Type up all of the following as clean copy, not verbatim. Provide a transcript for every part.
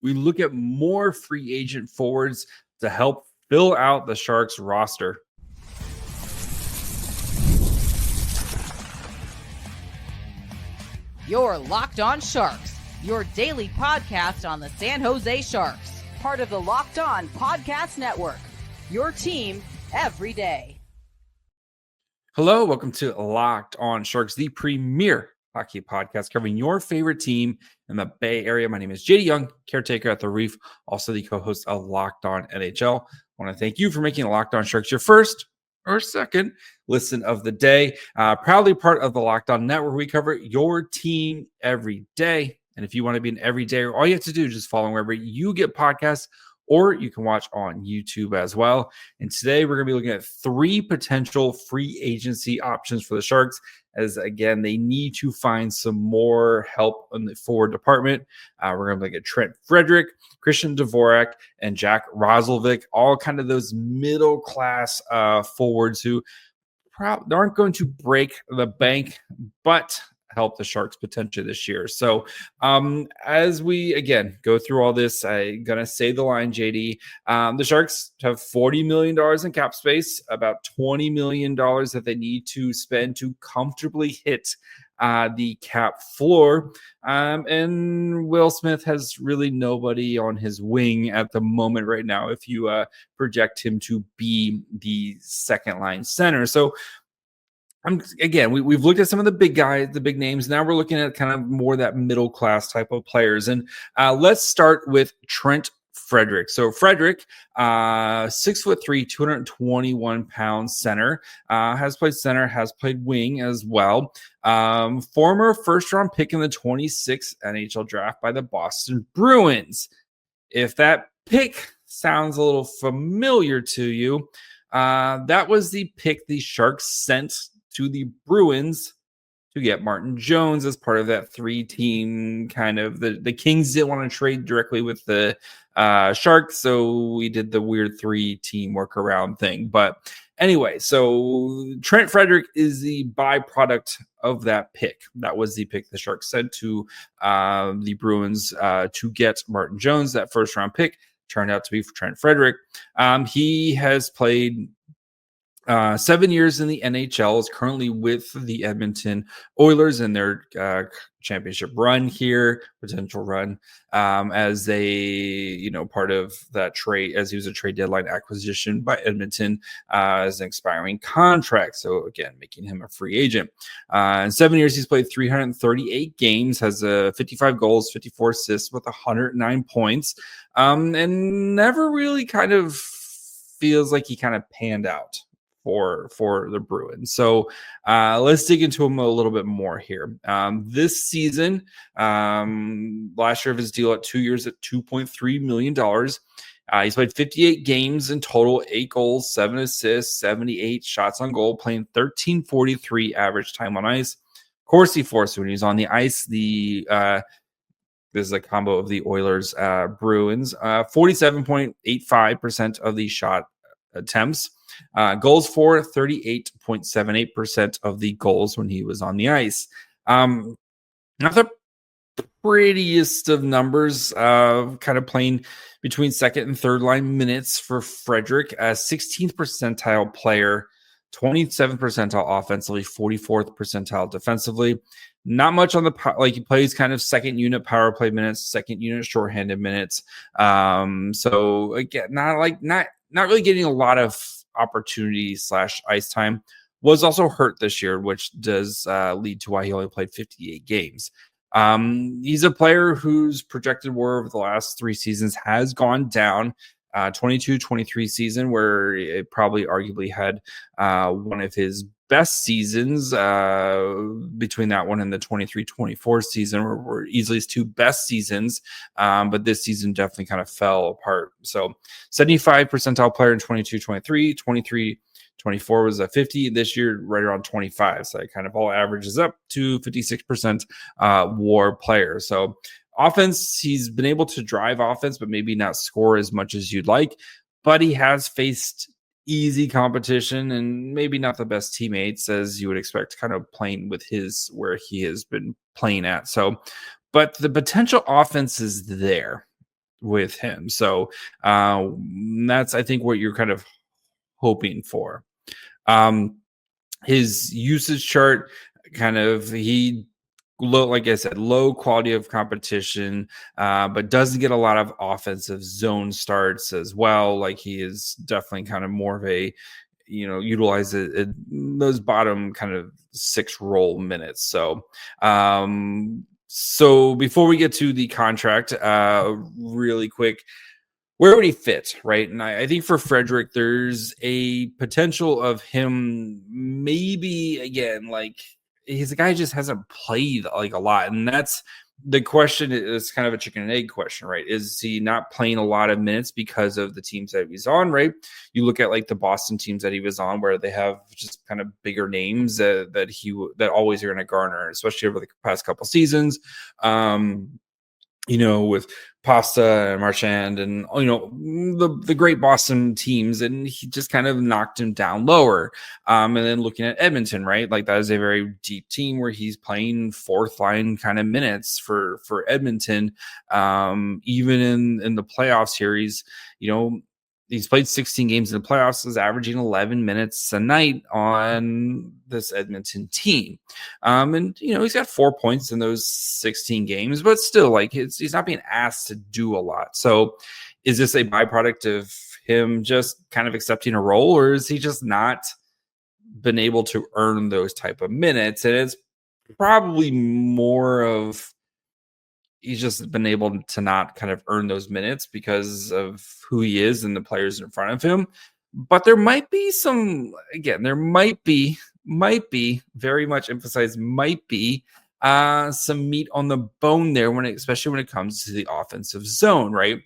we look at more free agent forwards to help fill out the Sharks roster. You're Locked On Sharks, your daily podcast on the San Jose Sharks, part of the Locked On Podcast Network, your team every day. Hello, welcome to Locked On Sharks, the premier hockey podcast covering your favorite team in the Bay Area. My name is JD Young, caretaker at the Reef, also the co-host of Locked On NHL. I want to thank you for making Locked On Sharks your first or second listen of the day. Proudly part of the Locked On Network. We cover your team every day. And if you want to be an everyday, all you have to do is just follow wherever you get podcasts, or you can watch on YouTube as well. And today we're going to be looking at 3 potential free agency options for the Sharks, as again, they need to find some more help in the forward department. We're going to look at Trent Frederic, Christian Dvorak, and Jack Roslovic, all kind of those middle-class forwards who aren't going to break the bank, but help the Sharks potentially this year. So as we, again, go through all this, I'm going to say the line, JD. The Sharks have $40 million in cap space, about $20 million that they need to spend to comfortably hit the cap floor. And Will Smith has really nobody on his wing at the moment right now if you project him to be the second line center. So we've looked at some of the big guys, the big names. Now we're looking at kind of more that middle class type of players. And let's start with Trent Frederic. So Frederic, 6'3", 221 pounds center, has played center, has played wing as well. Former first round pick in the 26th NHL draft by the Boston Bruins. If that pick sounds a little familiar to you, that was the pick the Sharks sent to the Bruins to get Martin Jones as part of that 3-team kind of. The Kings didn't want to trade directly with the Sharks, so we did the weird 3-team workaround thing. But anyway, so Trent Frederic is the byproduct of that pick. That was the pick the Sharks sent to the Bruins to get Martin Jones. That first-round pick turned out to be for Trent Frederic. He has played 7 years in the NHL, is currently with the Edmonton Oilers in their championship run here, potential run, as they, part of that trade, as he was a trade deadline acquisition by Edmonton as an expiring contract. So again, making him a free agent. In 7 years, he's played 338 games, has 55 goals, 54 assists with 109 points, and never really kind of feels like he kind of panned out for the Bruins. So let's dig into him a little bit more here. This season, last year of his deal at 2 years at $2.3 million. He's played 58 games in total, 8 goals, 7 assists, 78 shots on goal, playing 1343 average time on ice. Corsi force when he's on the ice. This is a combo of the Oilers, Bruins. 47.85% of the shot attempts. Goals for 38.78% of the goals when he was on the ice. Not the prettiest of numbers, kind of playing between second and third line minutes for Frederic, a 16th percentile player, 27th percentile offensively, 44th percentile defensively. Not much on the he plays kind of second unit power play minutes, second unit shorthanded minutes. So again, not really getting a lot of opportunity / ice time. Was also hurt this year, which does lead to why he only played 58 games. He's a player whose projected WAR over the last 3 seasons has gone down. 22-23 season, where it probably arguably had one of his best seasons. Between that one and the 23-24 season were easily his 2 best seasons, but this season definitely kind of fell apart. So 75 percentile player in 22-23, 23-24 was a 50. This year, right around 25. So it kind of all averages up to 56% WAR player. So offense, he's been able to drive offense, but maybe not score as much as you'd like. But he has faced easy competition and maybe not the best teammates as you would expect, kind of playing with where he has been playing at. So, but the potential offense is there. with him. So that's, I think, what you're kind of hoping for. His usage chart, kind of, he low, like I said, low quality of competition, but doesn't get a lot of offensive zone starts as well. Like, he is definitely kind of more of a, utilize those bottom kind of 6 role minutes. So before we get to the contract, really quick, where would he fit, right? And I think for Frederic, there's a potential of him maybe, again, like, he's a guy who just hasn't played like a lot. And that's the question. Is kind of a chicken and egg question, right? Is he not playing a lot of minutes because of the teams that he's on, right? You look at like the Boston teams that he was on, where they have just kind of bigger names that always are going to garner, especially over the past couple seasons. With Pasta and Marchand and, the great Boston teams, and he just kind of knocked him down lower. And then looking at Edmonton, right? Like, that is a very deep team where he's playing 4th line kind of minutes for Edmonton. Even in the playoff series, he's played 16 games in the playoffs, is averaging 11 minutes a night on this Edmonton team. And, he's got 4 points in those 16 games, but still, like, he's not being asked to do a lot. So is this a byproduct of him just kind of accepting a role, or is he just not been able to earn those type of minutes? And it's probably more of, he's just been able to not kind of earn those minutes because of who he is and the players in front of him. But there might be very much emphasized, might be some meat on the bone there, especially when it comes to the offensive zone, right?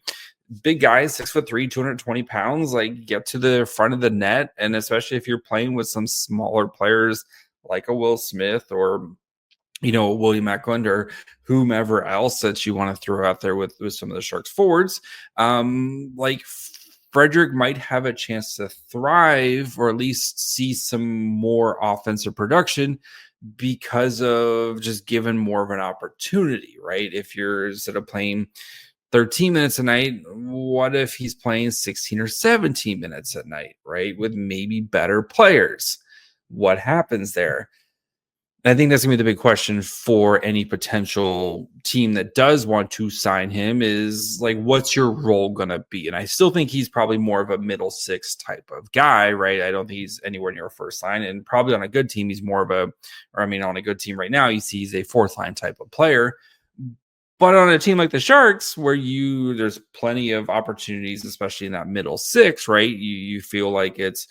Big guys, 6'3", 220 pounds, like, get to the front of the net. And especially if you're playing with some smaller players like a Will Smith or William Eklund or whomever else that you want to throw out there with some of the Sharks forwards, like, Frederic might have a chance to thrive, or at least see some more offensive production, because of just given more of an opportunity, right? If you're, instead of playing 13 minutes a night, what if he's playing 16 or 17 minutes at night, right? With maybe better players. What happens there? I think that's going to be the big question for any potential team that does want to sign him, is like, what's your role going to be? And I still think he's probably more of a middle 6 type of guy, right? I don't think he's anywhere near a first line, and probably on a good team, he's more of on a good team right now, he's a 4th line type of player. But on a team like the Sharks, where there's plenty of opportunities, especially in that middle 6, right? You feel like it's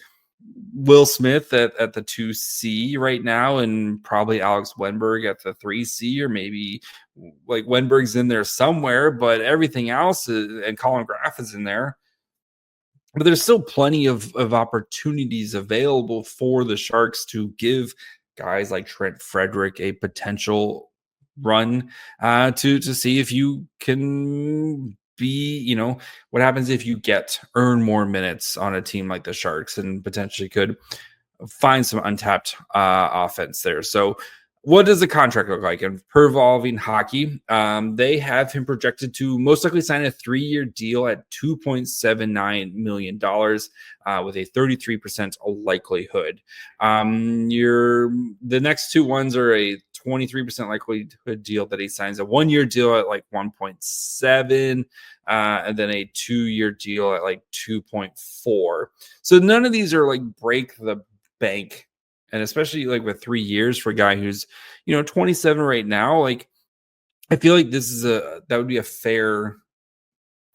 Will Smith at the 2C right now, and probably Alex Wenberg at the 3C, or maybe like Wenberg's in there somewhere, but everything else and Colin Graff is in there. But there's still plenty of opportunities available for the Sharks to give guys like Trent Frederic a potential run, to see if you can be, what happens if you earn more minutes on a team like the Sharks, and potentially could find some untapped offense there. So what does the contract look like? And per Evolving Hockey, they have him projected to most likely sign a 3-year deal at $2.79 million, with a 33% likelihood. The next 2 ones are a 23% likelihood deal that he signs a 1-year deal at like 1.7, and then a 2-year deal at like 2.4. So none of these are like break the bank. And especially like with 3 years for a guy who's, 27 right now, like, I feel like that would be a fair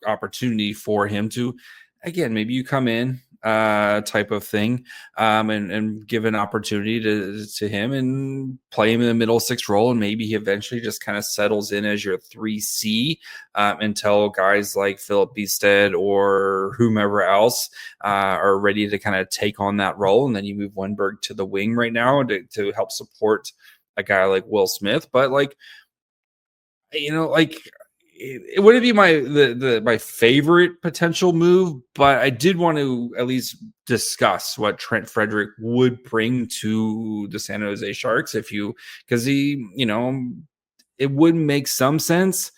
opportunity for him to, again, maybe you come in, type of thing, and give an opportunity to him and play him in the middle 6 role, and maybe he eventually just kind of settles in as your 3C, until guys like Philip Beestead or whomever else are ready to kind of take on that role, and then you move Wenberg to the wing right now to help support a guy like Will Smith. But like, it wouldn't be my favorite potential move, but I did want to at least discuss what Trent Frederic would bring to the San Jose Sharks because it would make some sense.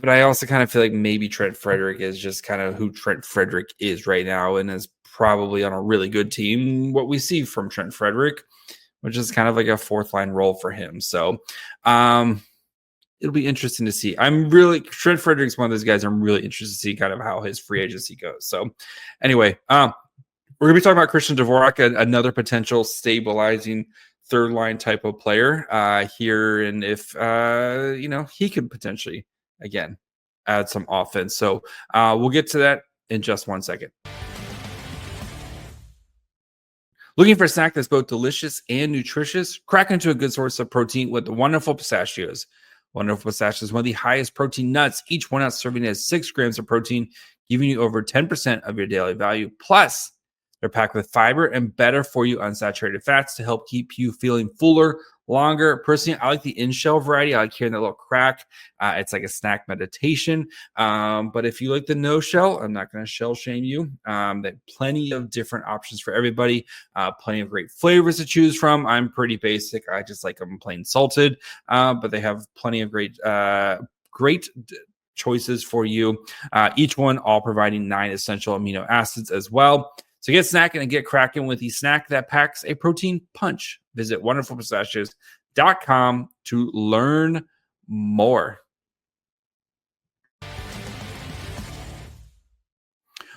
But I also kind of feel like maybe Trent Frederic is just kind of who Trent Frederic is right now and is probably on a really good team. What we see from Trent Frederic, which is kind of like a fourth line role for him. So it'll be interesting to see. Trent Frederic's one of those guys I'm really interested to see kind of how his free agency goes. So anyway, we're going to be talking about Christian Dvorak, another potential stabilizing third line type of player here. And if, he could potentially, again, add some offense. So we'll get to that in just 1 second. Looking for a snack that's both delicious and nutritious? Crack into a good source of protein with the wonderful pistachios. Wonderful pistachios is one of the highest protein nuts. Each 1 ounce serving has 6 grams of protein, giving you over 10% of your daily value. Plus, they're packed with fiber and better for you unsaturated fats to help keep you feeling fuller longer. Personally, I like the in-shell variety. I like hearing that little crack. It's like a snack meditation. But if you like the no-shell, I'm not going to shell shame you. There plenty of different options for everybody. Plenty of great flavors to choose from. I'm pretty basic. I just like them plain salted. But they have plenty of great choices for you. Each one all providing 9 essential amino acids as well. So get snacking and get cracking with the snack that packs a protein punch. Visit wonderfulpistachios.com to learn more.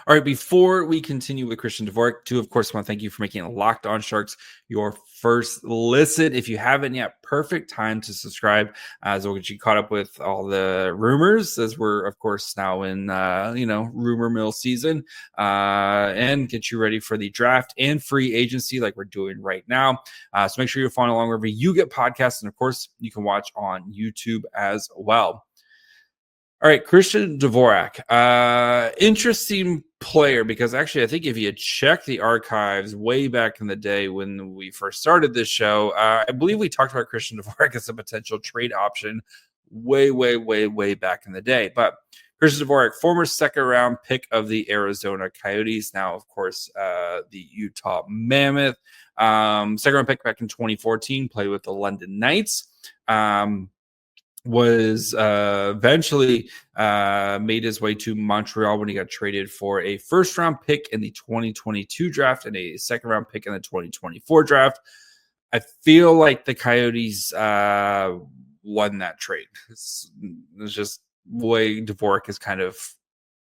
All right, before we continue with Christian Dvorak, of course, want to thank you for making Locked On Sharks your first listen. If you haven't yet, perfect time to subscribe as we'll get you caught up with all the rumors as we're, of course, now in, rumor mill season and get you ready for the draft and free agency like we're doing right now. So make sure you're following along wherever you get podcasts. And, of course, you can watch on YouTube as well. All right, Christian Dvorak, interesting player because actually I think if you check the archives way back in the day when we first started this show, I believe we talked about Christian Dvorak as a potential trade option way back in the day. But Christian Dvorak, former second-round pick of the Arizona Coyotes, now, of course, the Utah Mammoth. Second-round pick back in 2014, played with the London Knights. Was eventually made his way to Montreal when he got traded for a first-round pick in the 2022 draft and a second-round pick in the 2024 draft. I feel like the Coyotes won that trade. It's just the way Dvorak has kind of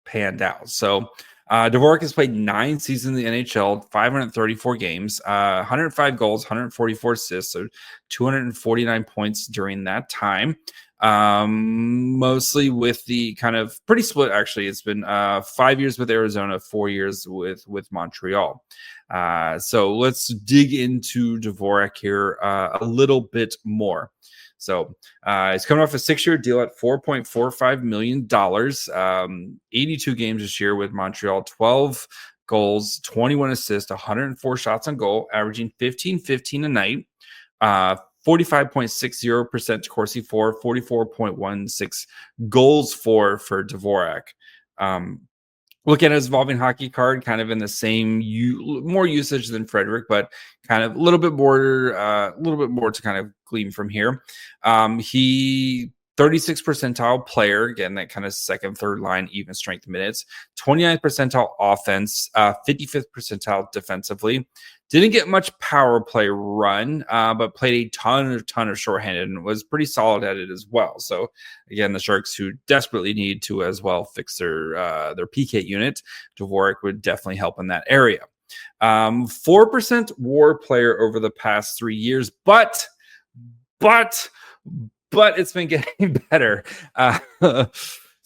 panned out. So Dvorak has played 9 seasons in the NHL, 534 games, 105 goals, 144 assists, so 249 points during that time. Mostly with the kind of pretty split, actually. It's been 5 years with Arizona, 4 years with Montreal. So let's dig into Dvorak here a little bit more. So he's coming off a 6-year deal at $4.45 million, 82 games this year with Montreal, 12 goals, 21 assists, 104 shots on goal, averaging 15 a night, 45.60% Corsi for, 44.16 goals for Dvorak. Looking at his evolving hockey card, kind of in the same more usage than Frederic, but kind of a little bit more to kind of glean from here. He 36th percentile player, again, that kind of second, third line, even strength minutes, 29th percentile offense, 55th percentile defensively. Didn't get much power play run, but played a ton of shorthanded and was pretty solid at it as well. So again, the Sharks who desperately need to as well fix their PK unit, Dvorak would definitely help in that area. 4% WAR player over the past 3 years, but it's been getting better.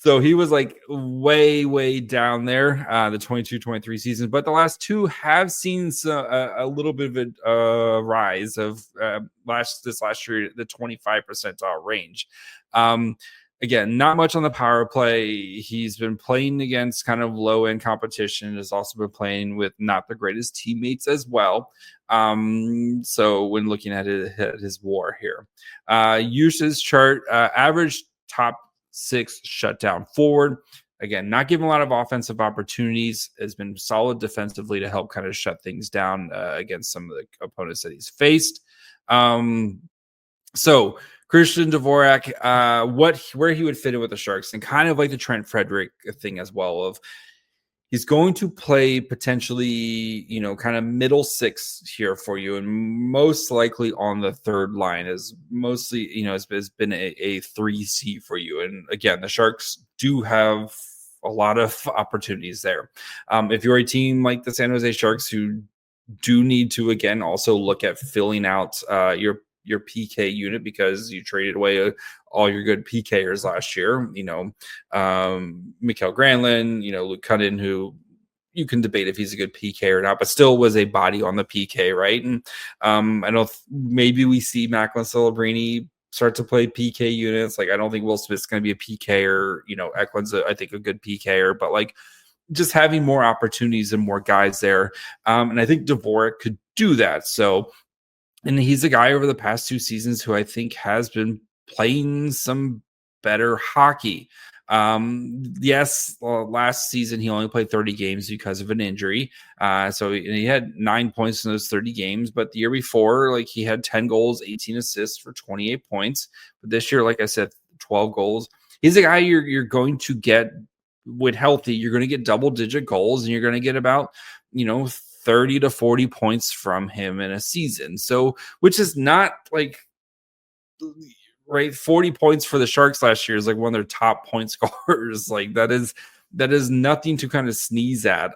So he was like way down there, the 22-23 season. But the last 2 have seen a little bit of a rise of this last year, the 25 percentile range. Again, not much on the power play. He's been playing against kind of low-end competition. Has also been playing with not the greatest teammates as well. So when looking at his WAR here, usage chart, average top 6 shutdown forward. Again, not giving a lot of offensive opportunities. Has been solid defensively to help kind of shut things down against some of the opponents that he's faced. So Christian Dvorak, where he would fit in with the Sharks, and kind of like the Trent Frederic thing as well. Of he's going to play potentially, kind of middle six here for you, and most likely on the third line is mostly, has been a 3C for you. And again, the Sharks do have a lot of opportunities there. If you're a team like the San Jose Sharks who do need to, again, also look at filling out your PK unit because you traded away all your good PKers last year. Mikael Granlund, Luke Cunnin, who you can debate if he's a good PK or not, but still was a body on the PK, right? And I know maybe we see Macklin Celebrini start to play PK units. Like, I don't think Will Smith's going to be a PK, or Eklund's I think a good PKer, but like just having more opportunities and more guys there. And I think Dvorak could do that. So, and he's a guy over the past 2 seasons who I think has been playing some better hockey. Yes, last season he only played 30 games because of an injury. So he had 9 points in those 30 games, but the year before, like, he had 10 goals, 18 assists for 28 points. But this year, like I said, 12 goals. He's a guy you're going to get, with healthy, you're going to get double-digit goals, and you're going to get about, 30 to 40 points from him in a season. So, which is not like, right, 40 points for the Sharks last year is like one of their top point scorers. Like, that is nothing to kind of sneeze at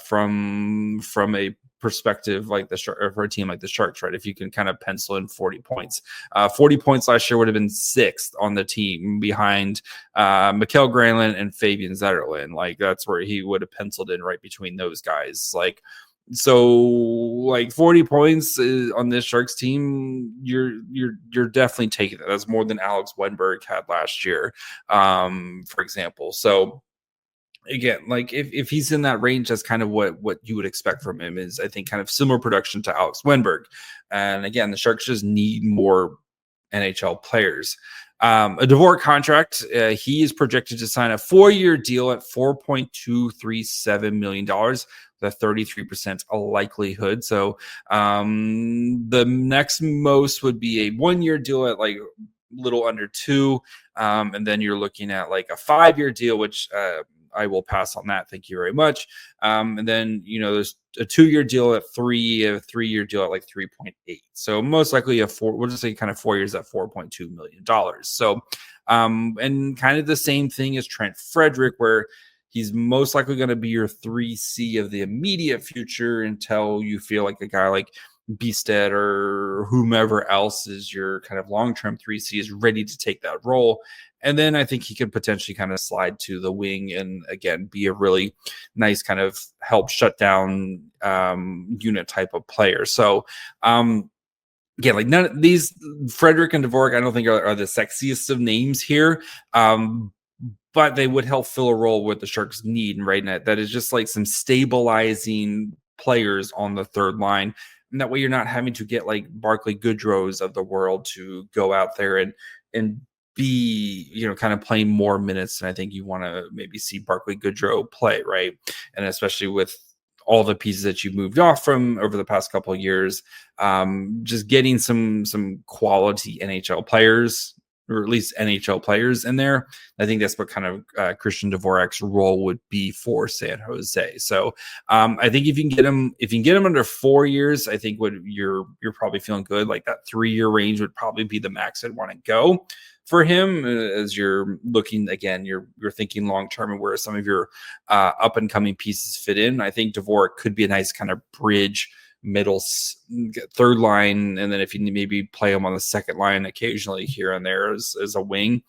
from a perspective like the Sharks, or for a team like the Sharks, right? If you can kind of pencil in 40 points. 40 points last year would have been 6th on the team behind Mikael Granlund and Fabian Zetterlund. Like, that's where he would have penciled in, right between those guys. Like, so like 40 points on this Sharks team, you're definitely taking that. That's more than Alex Wenberg had last year, for example. So again, like if he's in that range, that's kind of what you would expect from him, is I think kind of similar production to Alex Wenberg. And again, the Sharks just need more NHL players. A Dvorak contract, he is projected to sign a 4-year deal at $4.237 million, with a 33% likelihood. So the next most would be a 1-year deal at like little under 2. And then you're looking at like a 5-year deal, which I will pass on that. Thank you very much. And then, there's a 2-year deal at 3, a 3-year deal at like 3.8. So most likely we'll just say kind of 4 years at $4.2 million. So, and kind of the same thing as Trent Frederic, where he's most likely going to be your 3C of the immediate future until you feel like a guy like Beasted or whomever else is your kind of long-term 3C is ready to take that role. And then I think he could potentially kind of slide to the wing and, again, be a really nice kind of help shut down unit type of player. So, yeah, like none of these, Frederic and Dvorak, I don't think are the sexiest of names here. But they would help fill a role what the Sharks need right now. That is just like some stabilizing players on the third line. And that way you're not having to get like Barclay Goodrows of the world to go out there and be, kind of playing more minutes. And I think you want to maybe see Barclay Goodrow play, right? And especially with all the pieces that you moved off from over the past couple of years, just getting some quality NHL players, or at least NHL players in there. I think that's what kind of Christian Dvorak's role would be for San Jose. So I think if you can get him under 4 years, I think you're probably feeling good. Like that 3-year range would probably be the max I'd want to go for him, as you're looking, again, you're thinking long-term and where some of your up and coming pieces fit in. I think Dvorak could be a nice kind of bridge middle third line, and then if you maybe play him on the second line occasionally here and there as a wing,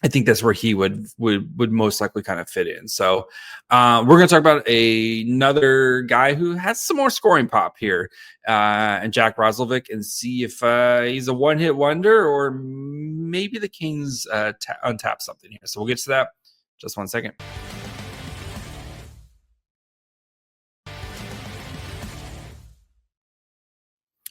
I think that's where he would most likely kind of fit in. So we're going to talk about another guy who has some more scoring pop here, and Jack Roslovic, and see if he's a one-hit wonder or maybe the Kings untap something here. So we'll get to that just 1 second.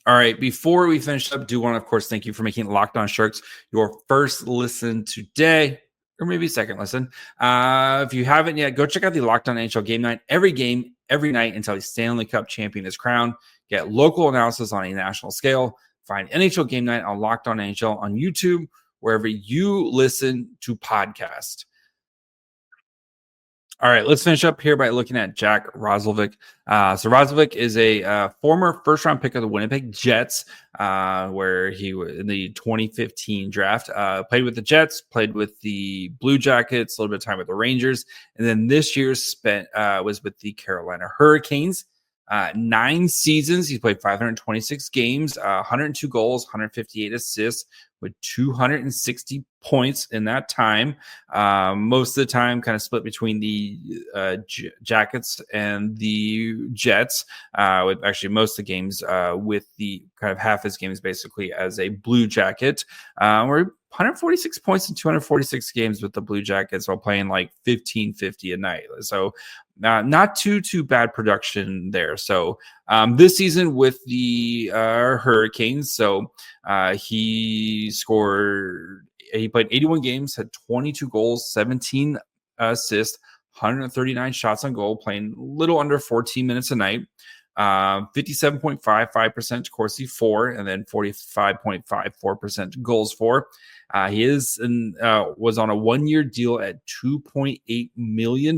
All right, before we finish up, do want to, of course, thank you for making Locked On Sharks your first listen today, or maybe second listen. If you haven't yet, go check out the Locked On NHL Game Night. Every game, every night until a Stanley Cup champion is crowned. Get local analysis on a national scale, find NHL Game Night on Locked On NHL on YouTube, wherever you listen to podcasts. All right, let's finish up here by looking at Jack Roslovic. So Roslovic is a former first-round pick of the Winnipeg Jets, where he was in the 2015 draft. Played with the Jets, played with the Blue Jackets, a little bit of time with the Rangers, and then this year was with the Carolina Hurricanes. 9 seasons. He played 526 games, 102 goals, 158 assists, with 260 points in that time. Most of the time kind of split between the Jackets and the Jets, with actually most of the games with the kind of half his games basically as a Blue Jacket. We're 146 points in 246 games with the Blue Jackets while playing like 1550 a night. So not too bad production there. So this season with the Hurricanes, so he played 81 games, had 22 goals, 17 assists, 139 shots on goal, playing a little under 14 minutes a night. 57.55% Corsi for, and then 45.54% goals for. He was on a 1-year deal at $2.8 million.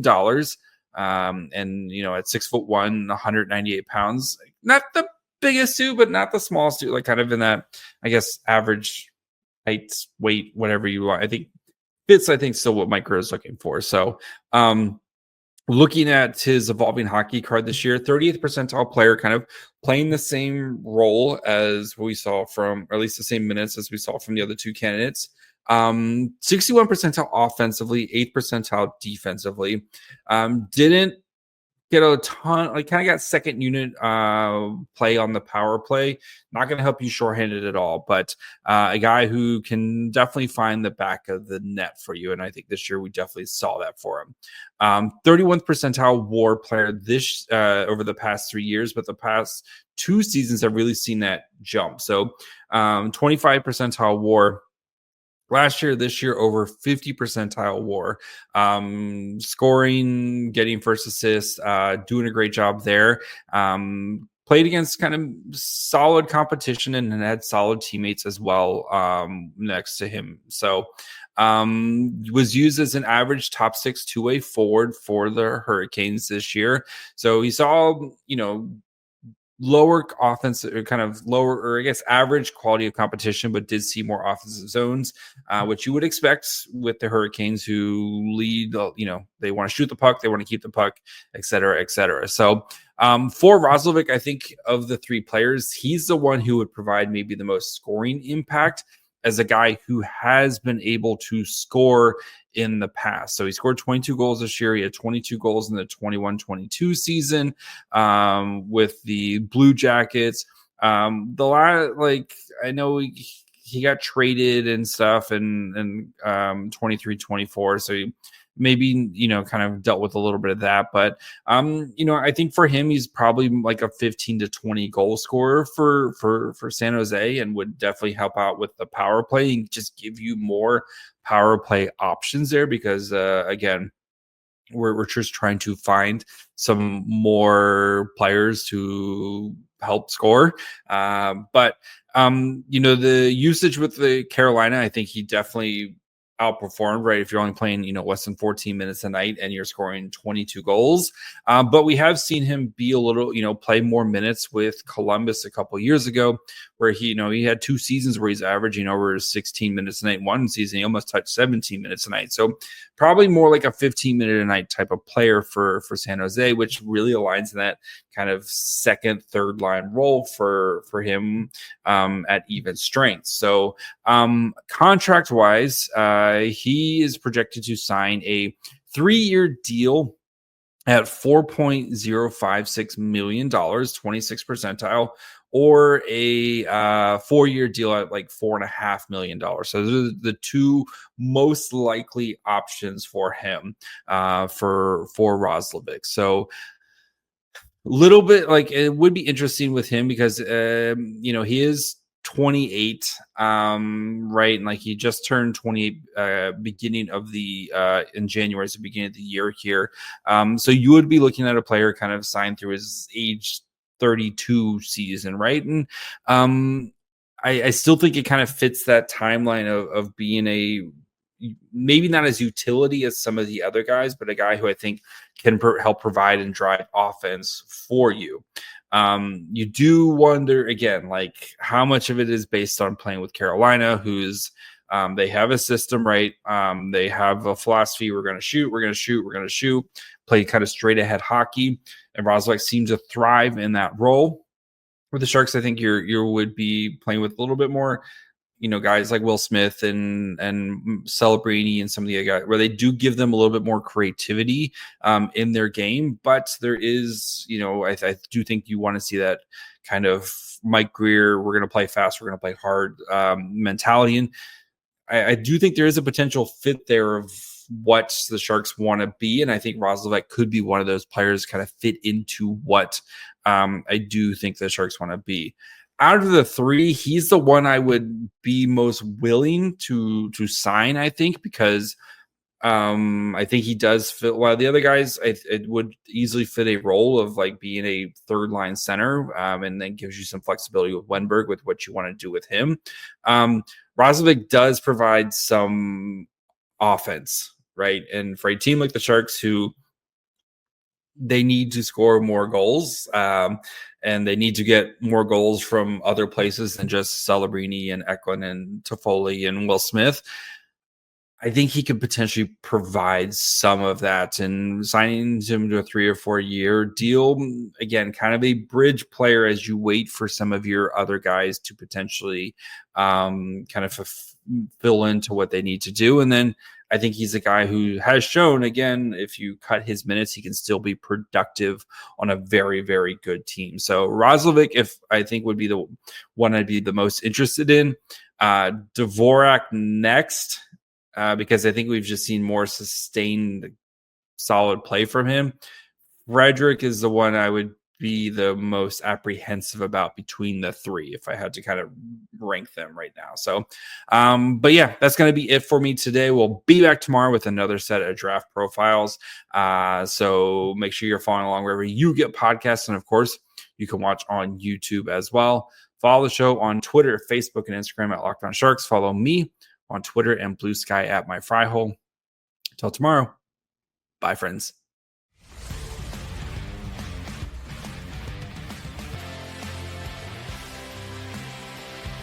And at 6'1", 198 pounds, not the biggest dude, but not the smallest dude, like kind of in that, I guess, average height, weight, whatever you want. I think still what Mike Groh is looking for. So, looking at his evolving hockey card this year, 30th percentile player, kind of playing the same role as we saw from, or at least the same minutes as we saw from the other two candidates. 61 percentile offensively, 8th percentile defensively. Didn't get a ton, like kind of got second unit play on the power play. Not going to help you shorthanded at all, but a guy who can definitely find the back of the net for you. And I think this year we definitely saw that for him. 31st percentile WAR player this over the past 3 years, but the past 2 seasons have really seen that jump. So 25 percentile WAR last year, this year, over 50 percentile WAR. Scoring, getting first assist, doing a great job there. Played against kind of solid competition and had solid teammates as well next to him. So was used as an average top 6 two-way forward for the Hurricanes this year. So he saw, lower offensive, kind of lower, or I guess average quality of competition, but did see more offensive zones, which you would expect with the Hurricanes, who lead, they want to shoot the puck, they want to keep the puck, et cetera, et cetera. So for Roslovic, I think of the 3 players, he's the one who would provide maybe the most scoring impact as a guy who has been able to score in the past. So he scored 22 goals this year. He had 22 goals in the 21-22 season with the Blue Jackets. I know he got traded and stuff in 23-24. So he maybe, kind of dealt with a little bit of that. But, I think for him, he's probably like a 15 to 20 goal scorer for San Jose, and would definitely help out with the power play and just give you more power play options there, because, again, we're just trying to find some more players to help score. But the usage with the Carolina, I think he definitely outperformed, right? If you're only playing, less than 14 minutes a night and you're scoring 22 goals. But we have seen him be a little, play more minutes with Columbus a couple years ago, where he had 2 seasons where he's averaging over 16 minutes a night. One season, he almost touched 17 minutes a night. So probably more like a 15-minute a night type of player for San Jose, which really aligns in that kind of second, third line role for him at even strength. So contract wise, he is projected to sign a 3-year deal at $4.056 million, 26th percentile, or a 4-year deal at like $4.5 million. So those are the 2 most likely options for him for Roslovic. So little bit like it would be interesting with him because he is 28, right, and like he just turned 28 beginning of the in January, so beginning of the year here. So you would be looking at a player kind of signed through his age 32 season, right? And I still think it kind of fits that timeline of being a maybe not as utility as some of the other guys, but a guy who I think can help provide and drive offense for you. You do wonder again, like how much of it is based on playing with Carolina, who's they have a system, right? They have a philosophy: we're going to shoot, we're going to shoot, we're going to shoot. Play kind of straight ahead hockey, and Roslovic seems to thrive in that role. With the Sharks, I think you would be playing with a little bit more, guys like Will Smith and Celebrini and some of the other guys, where they do give them a little bit more creativity in their game. But there is, I do think you want to see that kind of Mike Greer, we're going to play fast, we're going to play hard mentality. And I do think there is a potential fit there of what the Sharks want to be. And I think Roslovic could be one of those players kind of fit into what I do think the Sharks want to be. Out of the three, he's the one I would be most willing to sign, I think, because I think he does fit. While the other guys, it would easily fit a role of like being a third line center, and then gives you some flexibility with Wenberg with what you want to do with him. Roslovic does provide some offense, right? And for a team like the Sharks, who they need to score more goals, and they need to get more goals from other places than just Celebrini and Eklund and Toffoli and Will Smith. I think he could potentially provide some of that, and signing him to a 3 or 4 year deal, again, kind of a bridge player as you wait for some of your other guys to potentially kind of fill into what they need to do. And then I think he's a guy who has shown, again, if you cut his minutes, he can still be productive on a very, very good team. So Roslovic, if I think would be the one I'd be the most interested in. Dvorak next. Because I think we've just seen more sustained, solid play from him. Frederic is the one I would be the most apprehensive about between the three, if I had to kind of rank them right now. So, but yeah, that's going to be it for me today. We'll be back tomorrow with another set of draft profiles. So make sure you're following along wherever you get podcasts. And of course, you can watch on YouTube as well. Follow the show on Twitter, Facebook, and Instagram at Locked On Sharks. Follow me on Twitter and Blue Sky at My Fry Hole. Till tomorrow. Bye, friends.